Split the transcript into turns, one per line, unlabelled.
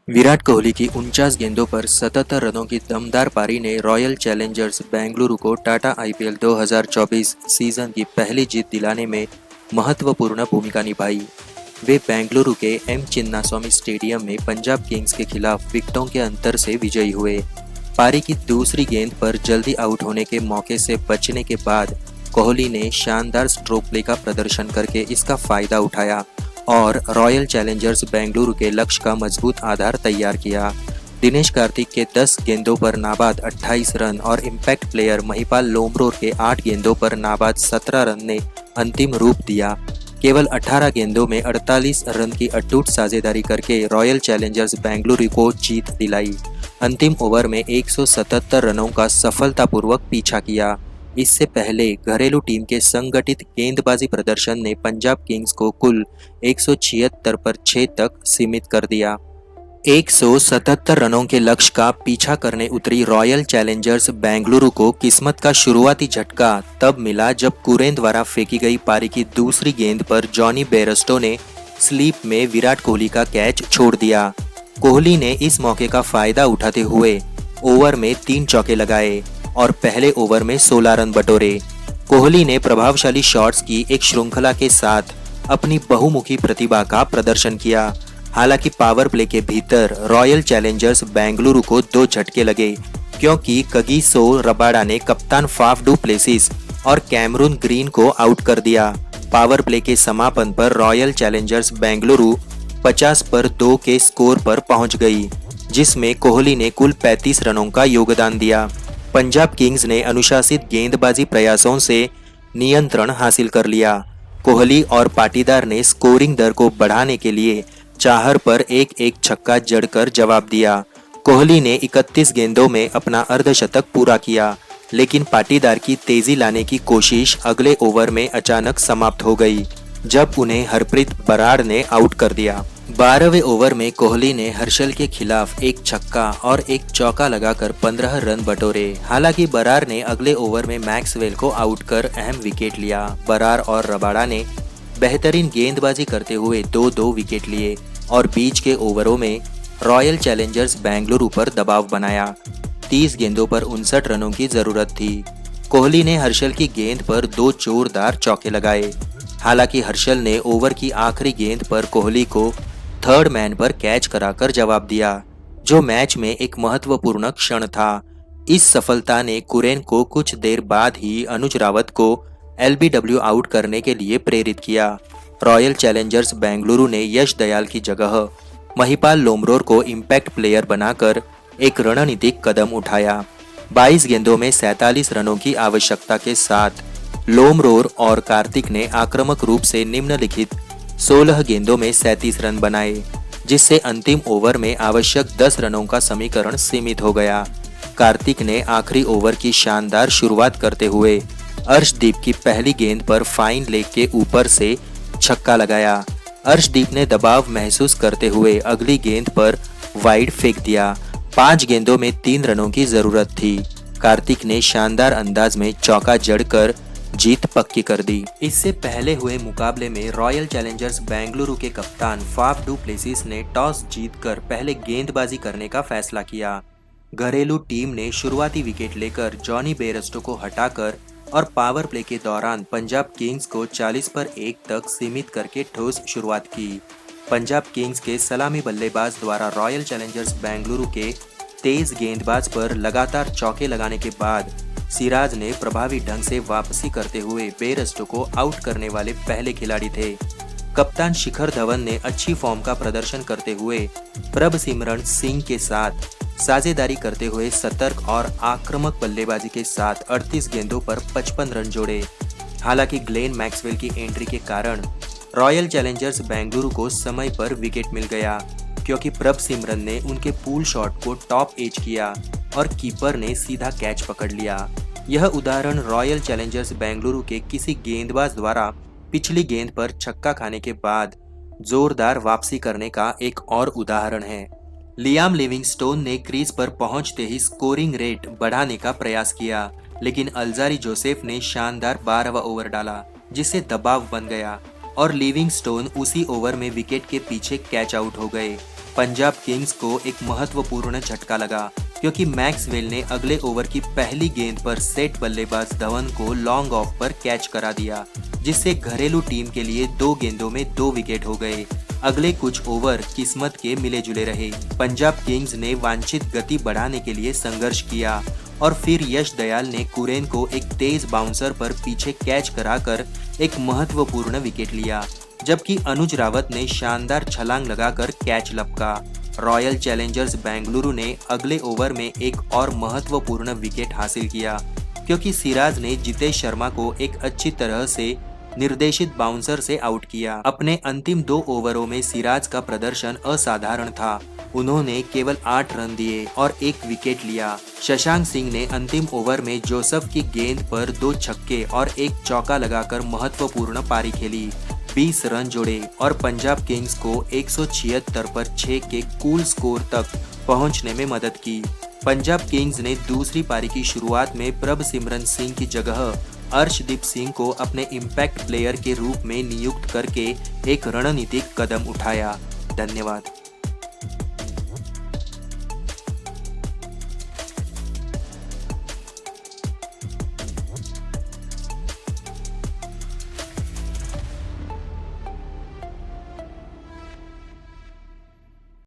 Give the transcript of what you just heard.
विराट कोहली की 49 गेंदों पर 77 रनों की दमदार पारी ने रॉयल चैलेंजर्स बेंगलुरु को टाटा आईपीएल 2024 सीजन की पहली जीत दिलाने में महत्वपूर्ण भूमिका निभाई। वे बेंगलुरु के एम चिन्नास्वामी स्टेडियम में पंजाब किंग्स के खिलाफ विकेटों के अंतर से विजयी हुए। पारी की दूसरी गेंद पर जल्दी आउट होने के मौके से बचने के बाद कोहली ने शानदार स्ट्रोक प्ले का प्रदर्शन करके इसका फायदा उठाया और रॉयल चैलेंजर्स बेंगलुरु के लक्ष्य का मजबूत आधार तैयार किया। दिनेश कार्तिक के 10 गेंदों पर नाबाद 28 रन और इम्पैक्ट प्लेयर महिपाल लोमरोर के 8 गेंदों पर नाबाद 17 रन ने अंतिम रूप दिया। केवल 18 गेंदों में 48 रन की अटूट साझेदारी करके रॉयल चैलेंजर्स बेंगलुरु को जीत दिलाई। अंतिम ओवर में 177 रनों का सफलतापूर्वक पीछा किया। इससे पहले घरेलू टीम के संगठित गेंदबाजी प्रदर्शन ने पंजाब किंग्स को कुल 176 पर 6 तक सीमित कर दिया। 177 रनों के लक्ष्य का पीछा करने उतरी रॉयल चैलेंजर्स बेंगलुरु को किस्मत का शुरुआती झटका तब मिला जब कुरेन द्वारा फेंकी गई पारी की दूसरी गेंद पर जॉनी बेयरस्टो ने स्लीप में विराट कोहली का कैच छोड़ दिया। कोहली ने इस मौके का फायदा उठाते हुए ओवर में 3 चौके लगाए और पहले ओवर में 16 रन बटोरे। कोहली ने प्रभावशाली शॉट्स की एक श्रृंखला के साथ अपनी बहुमुखी प्रतिभा का प्रदर्शन किया। हालांकि पावर प्ले के भीतर रॉयल चैलेंजर्स बेंगलुरु को 2 झटके लगे क्योंकि कगिसो रबाडा ने कप्तान फाफ डू प्लेसिस और कैमरून ग्रीन को आउट कर दिया। पावर प्ले के समापन पर रॉयल चैलेंजर्स बेंगलुरु 50 पर 2 के स्कोर पर पहुंच गई, जिसमें कोहली ने कुल 35 रनों का योगदान दिया। पंजाब किंग्स ने अनुशासित गेंदबाजी प्रयासों से नियंत्रण हासिल कर लिया। कोहली और पाटीदार ने स्कोरिंग दर को बढ़ाने के लिए चाहर पर एक छक्का जड़कर जवाब दिया। कोहली ने 31 गेंदों में अपना अर्धशतक पूरा किया, लेकिन पाटीदार की तेजी लाने की कोशिश अगले ओवर में अचानक समाप्त हो गई जब उन्हें हरप्रीत बराड़ ने आउट कर दिया। 12वें ओवर में कोहली ने हर्षल के खिलाफ एक छक्का और एक चौका लगाकर 15 रन बटोरे। हालांकि बराड़ ने अगले ओवर में मैक्सवेल को आउट कर अहम विकेट लिया। बराड़ और रबाडा ने बेहतरीन गेंदबाजी करते हुए 2-2 विकेट लिए और बीच के ओवरों में रॉयल चैलेंजर्स बेंगलुरु पर दबाव बनाया। 30 गेंदों पर 59 रनों की जरूरत थी। कोहली ने हर्षल की गेंद पर 2 जोरदार चौके लगाए। हालांकि हर्षल ने ओवर की आखिरी गेंद पर कोहली को थर्ड मैन पर कैच कराकर जवाब दिया, जो मैच में एक महत्वपूर्ण क्षण था। इस सफलता ने कुरेन को कुछ देर बाद ही अनुज रावत को एलबीडब्ल्यू आउट करने के लिए प्रेरित किया। रॉयल चैलेंजर्स बेंगलुरु ने यश दयाल की जगह महिपाल लोमरोर को इम्पैक्ट प्लेयर बनाकर एक रणनीतिक कदम उठाया। 22 गेंदों में 47 रनों की आवश्यकता के साथ लोमरोर और कार्तिक ने आक्रामक रूप से निम्नलिखित 16 गेंदों में 37 रन बनाए, जिससे अंतिम ओवर में आवश्यक 10 रनों का समीकरण सीमित हो गया। कार्तिक ने आखिरी ओवर की शानदार शुरुआत करते हुए अर्शदीप की पहली गेंद पर फाइन लेग के ऊपर से छक्का लगाया। अर्शदीप ने दबाव महसूस करते हुए अगली गेंद पर वाइड फेंक दिया। 5 गेंदों में 3 रनों की जरूरत थी। कार्तिक ने शानदार अंदाज में चौका जड़कर जीत पक्की कर दी। इससे पहले हुए मुकाबले में रॉयल चैलेंजर्स बेंगलुरु के कप्तान फाफ डू प्लेसिस ने टॉस जीतकर पहले गेंदबाजी करने का फैसला किया। घरेलू टीम ने शुरुआती विकेट लेकर जॉनी बेयरस्टो को हटाकर और पावर प्ले के दौरान पंजाब किंग्स को 40 पर 1 तक सीमित करके ठोस शुरुआत की। पंजाब किंग्स के सलामी बल्लेबाज द्वारा रॉयल चैलेंजर्स बेंगलुरु के तेज गेंदबाज पर लगातार चौके लगाने के बाद सिराज ने प्रभावी ढंग से वापसी करते हुए बेयरस्टो को आउट करने वाले पहले खिलाड़ी थे। कप्तान शिखर धवन ने अच्छी फॉर्म का प्रदर्शन करते हुए प्रभसिमरन सिंह के साथ साझेदारी करते हुए सतर्क और आक्रामक बल्लेबाजी के साथ 38 गेंदों पर 55 रन जोड़े। हालांकि ग्लेन मैक्सवेल की एंट्री के कारण रॉयल चैलेंजर्स बेंगलुरु को समय पर विकेट मिल गया, क्योंकि प्रभसिमरन ने उनके पूल शॉट को टॉप एज किया और कीपर ने सीधा कैच पकड़ लिया। यह उदाहरण रॉयल चैलेंजर्स बेंगलुरु के किसी गेंदबाज द्वारा पिछली गेंद पर छक्का खाने के बाद जोरदार वापसी करने का एक और उदाहरण है। लियाम लिविंगस्टोन ने क्रीज पर पहुंचते ही स्कोरिंग रेट बढ़ाने का प्रयास किया, लेकिन अल्जारी जोसेफ ने शानदार 12वां ओवर डाला, जिससे दबाव बन गया और लिविंगस्टोन उसी ओवर में विकेट के पीछे कैच आउट हो गए। पंजाब किंग्स को एक महत्वपूर्ण झटका लगा क्योंकि मैक्सवेल ने अगले ओवर की पहली गेंद पर सेट बल्लेबाज धवन को लॉन्ग ऑफ पर कैच करा दिया, जिससे घरेलू टीम के लिए 2 गेंदों में 2 विकेट हो गए। अगले कुछ ओवर किस्मत के मिले जुले रहे। पंजाब किंग्स ने वांछित गति बढ़ाने के लिए संघर्ष किया और फिर यश दयाल ने कुरेन को एक तेज बाउंसर पर पीछे कैच कराकर एक महत्वपूर्ण विकेट लिया, जबकि अनुज रावत ने शानदार छलांग लगाकर कैच लपका। रॉयल चैलेंजर्स बेंगलुरु ने अगले ओवर में एक और महत्वपूर्ण विकेट हासिल किया क्योंकि सिराज ने जितेश शर्मा को एक अच्छी तरह से निर्देशित बाउंसर से आउट किया। अपने अंतिम 2 ओवरों में सिराज का प्रदर्शन असाधारण था। उन्होंने केवल 8 रन दिए और 1 विकेट लिया। शशांक सिंह ने अंतिम ओवर में जोसेफ की गेंद पर 2 छक्के और 1 चौका लगाकर महत्वपूर्ण पारी खेली, 20 रन जोड़े और पंजाब किंग्स को 176 पर 6 के कूल स्कोर तक पहुंचने में मदद की। पंजाब किंग्स ने दूसरी पारी की शुरुआत में प्रभसिमरन सिंह की जगह अर्शदीप सिंह को अपने इम्पैक्ट प्लेयर के रूप में नियुक्त करके एक रणनीतिक कदम उठाया। धन्यवाद।